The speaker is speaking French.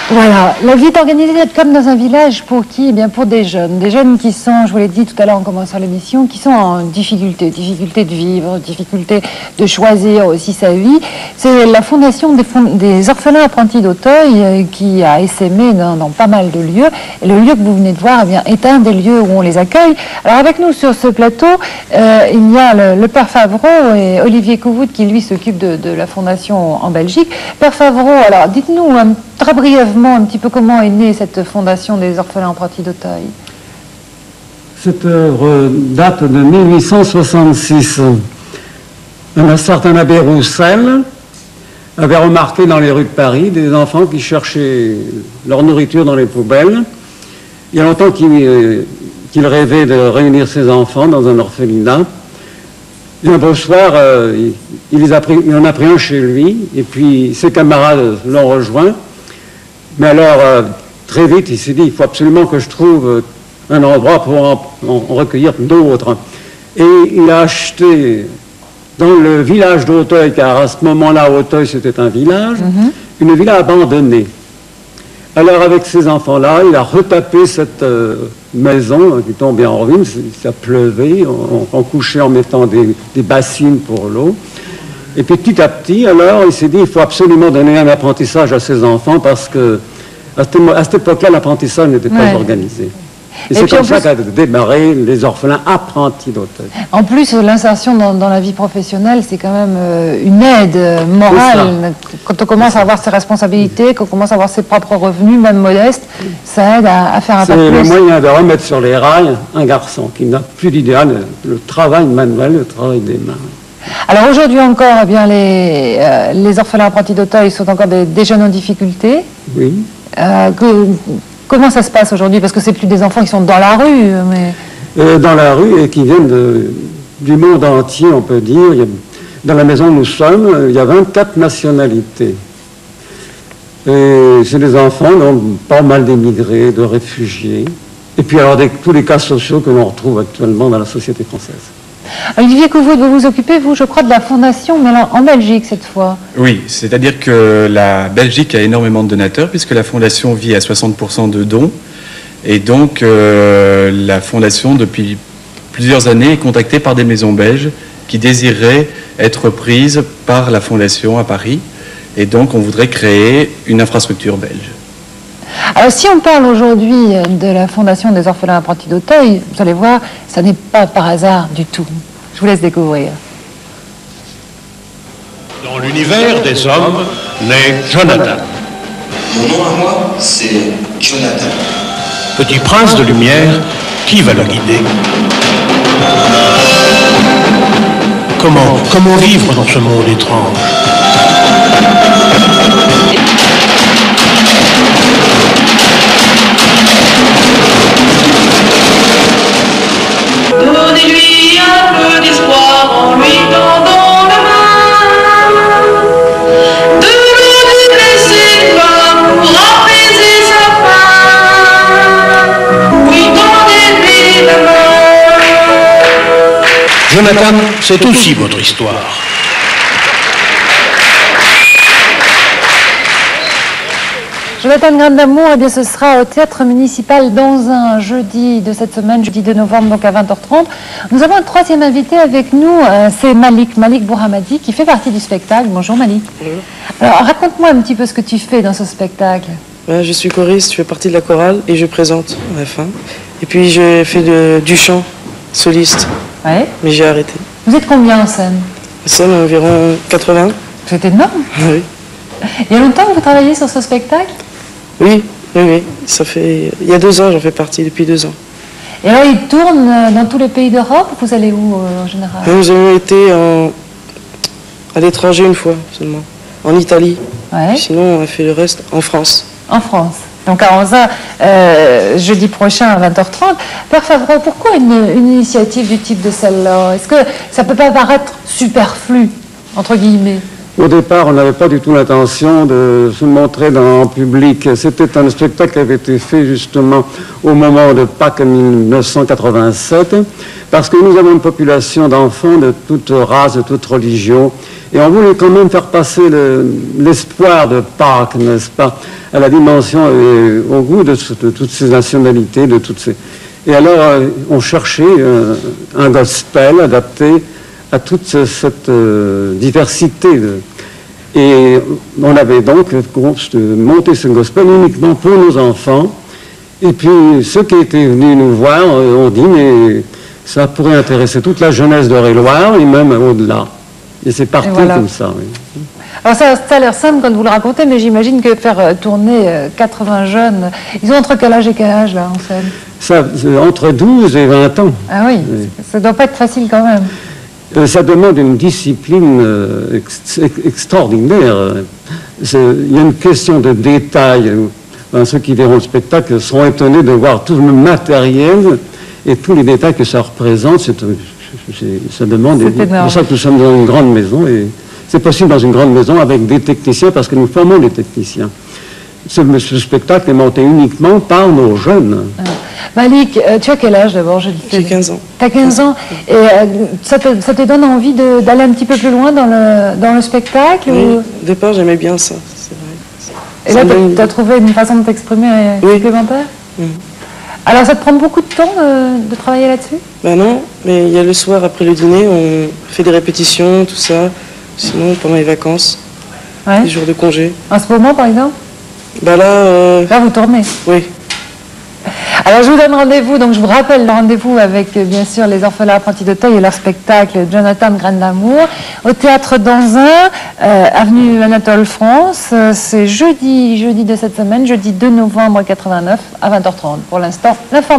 Voilà, la vie est organisée comme dans un village pour qui? Eh bien pour des jeunes qui sont, je vous l'ai dit tout à l'heure en commençant l'émission, qui sont en difficulté de vivre, difficulté de choisir aussi sa vie. C'est la fondation des orphelins apprentis d'Auteuil qui a essaimé dans pas mal de lieux. Et le lieu que vous venez de voir, eh bien, est un des lieux où on les accueille. Alors avec nous sur ce plateau, il y a le père Favreau et Olivier Couvoud qui lui s'occupe de la fondation en Belgique. Père Favreau, alors dites-nous très brièvement un petit peu comment est née cette fondation des orphelins apprentis d'Auteuil. Cette œuvre date de 1866. Un certain abbé Roussel avait remarqué dans les rues de Paris des enfants qui cherchaient leur nourriture dans les poubelles. Il y a longtemps qu'il rêvait de réunir ses enfants dans un orphelinat. Et un beau soir, il en a pris un chez lui, et puis ses camarades l'ont rejoint. Mais alors, très vite, il s'est dit, il faut absolument que je trouve un endroit pour en recueillir d'autres. Et il a acheté, dans le village d'Auteuil, car à ce moment-là, Auteuil, c'était un village, une villa abandonnée. Alors, avec ces enfants-là, il a retapé cette maison qui tombait en ruine. Ça pleuvait, on couchait en mettant des bassines pour l'eau. Et puis petit à petit, alors, il s'est dit, il faut absolument donner un apprentissage à ces enfants parce que à cette époque-là, l'apprentissage n'était pas organisé. Et c'est comme ça qu'a démarré les orphelins apprentis d'Auteuil. En plus, l'insertion dans la vie professionnelle, c'est quand même une aide morale. Quand on commence à avoir ses responsabilités, quand on commence à avoir ses propres revenus, même modestes, ça aide à faire un pas plus. C'est le moyen de remettre sur les rails un garçon qui n'a plus d'idéal, le travail manuel, le travail des mains. Alors aujourd'hui encore, eh bien, les orphelins apprentis d'Auteuil sont encore des jeunes en difficulté. Oui. Comment ça se passe aujourd'hui? Parce que c'est plus des enfants qui sont dans la rue, mais... Dans la rue et qui viennent du monde entier, on peut dire. Dans la maison où nous sommes, il y a 24 nationalités. Et c'est des enfants, donc pas mal d'émigrés, de réfugiés. Et puis alors tous les cas sociaux que l'on retrouve actuellement dans la société française. Olivier Couvoud, vous vous occupez, vous, je crois, de la fondation, mais en Belgique cette fois. Oui, c'est-à-dire que la Belgique a énormément de donateurs, puisque la fondation vit à 60% de dons. Et donc, la fondation, depuis plusieurs années, est contactée par des maisons belges qui désireraient être prises par la fondation à Paris. Et donc, on voudrait créer une infrastructure belge. Alors, si on parle aujourd'hui de la fondation des orphelins apprentis d'Auteuil, vous allez voir, ça n'est pas par hasard du tout. Je vous laisse découvrir. Dans l'univers des hommes, naît Jonathan. Mon nom à moi, c'est Jonathan. Petit prince de lumière, qui va le guider? Comment vivre dans ce monde étrange? Donnez-lui un peu d'espoir en lui tendant la main. De l'eau dégraissée pour apaiser sa faim. Oui, tendez-lui la main. Jonathan, c'est aussi votre histoire. Jonathan Grain d'Amour, eh bien, ce sera au Théâtre Municipal dans un jeudi de cette semaine, jeudi 2 novembre, donc à 20h30. Nous avons un troisième invité avec nous, c'est Malik Bouhamadi, qui fait partie du spectacle. Bonjour Malik. Bonjour. Alors raconte-moi un petit peu ce que tu fais dans ce spectacle. Je suis choriste, je fais partie de la chorale et je présente à la fin. Et puis je fais du chant soliste, Ouais. mais j'ai arrêté. Vous êtes combien en scène? La scène, environ 80. C'est énorme. Oui. Il y a longtemps que vous travaillez sur ce spectacle? Oui. Ça fait... Il y a 2 ans, j'en fais partie, depuis 2 ans. Et alors il tourne dans tous les pays d'Europe? Vous allez où en général? Nous avons été à l'étranger une fois seulement, en Italie. Ouais. Sinon, on a fait le reste en France. En France. Donc à 11h, jeudi prochain à 20h30. Père Favreau, pourquoi une initiative du type de celle-là? Est-ce que ça ne peut pas paraître superflu, entre guillemets? Au départ, on n'avait pas du tout l'intention de se montrer en public. C'était un spectacle qui avait été fait justement au moment de Pâques 1987, parce que nous avons une population d'enfants de toute race, de toute religion, et on voulait quand même faire passer l'espoir de Pâques, n'est-ce pas, à la dimension et au goût de toutes ces nationalités, de toutes ces... Et alors, on cherchait un gospel adapté à toute cette diversité. Et on avait donc monté ce gospel uniquement pour nos enfants. Et puis, ceux qui étaient venus nous voir ont dit, mais ça pourrait intéresser toute la jeunesse d'Eure-et-Loire, et même au-delà. Et c'est parti voilà. Comme ça, oui. Alors ça a l'air simple quand vous le racontez, mais j'imagine que faire tourner 80 jeunes, ils ont entre quel âge et quel âge, là, en scène? Ça, entre 12 et 20 ans. Ah oui, oui. Ça ne doit pas être facile quand même. Ça demande une discipline extraordinaire. Il y a une question de détail. Ceux qui verront le spectacle seront étonnés de voir tout le matériel et tous les détails que ça représente. Ça demande... C'est pour ça que nous sommes dans une grande maison. Et c'est possible dans une grande maison avec des techniciens parce que nous formons des techniciens. Ce spectacle est monté uniquement par nos jeunes. Ah. Malik, tu as quel âge d'abord? J'ai 15 ans. Tu as 15 ans et ça te donne envie d'aller un petit peu plus loin dans le spectacle? Oui, au départ j'aimais bien ça, c'est vrai. Et là, tu as trouvé une façon de t'exprimer supplémentaire? Alors ça te prend beaucoup de temps de travailler là-dessus? Ben non, mais il y a le soir après le dîner, on fait des répétitions, tout ça. Sinon, pendant les vacances, les jours de congé. En ce moment, par exemple? Ben là... Là, vous tournez? Oui. Alors, je vous donne rendez-vous, donc je vous rappelle le rendez-vous avec, bien sûr, les Orphelins Apprentis d'Auteuil et leur spectacle Jonathan, Graine d'amour, au Théâtre Danzin, avenue Anatole France. C'est jeudi de cette semaine, jeudi 2 novembre 89, à 20h30. Pour l'instant, l'information.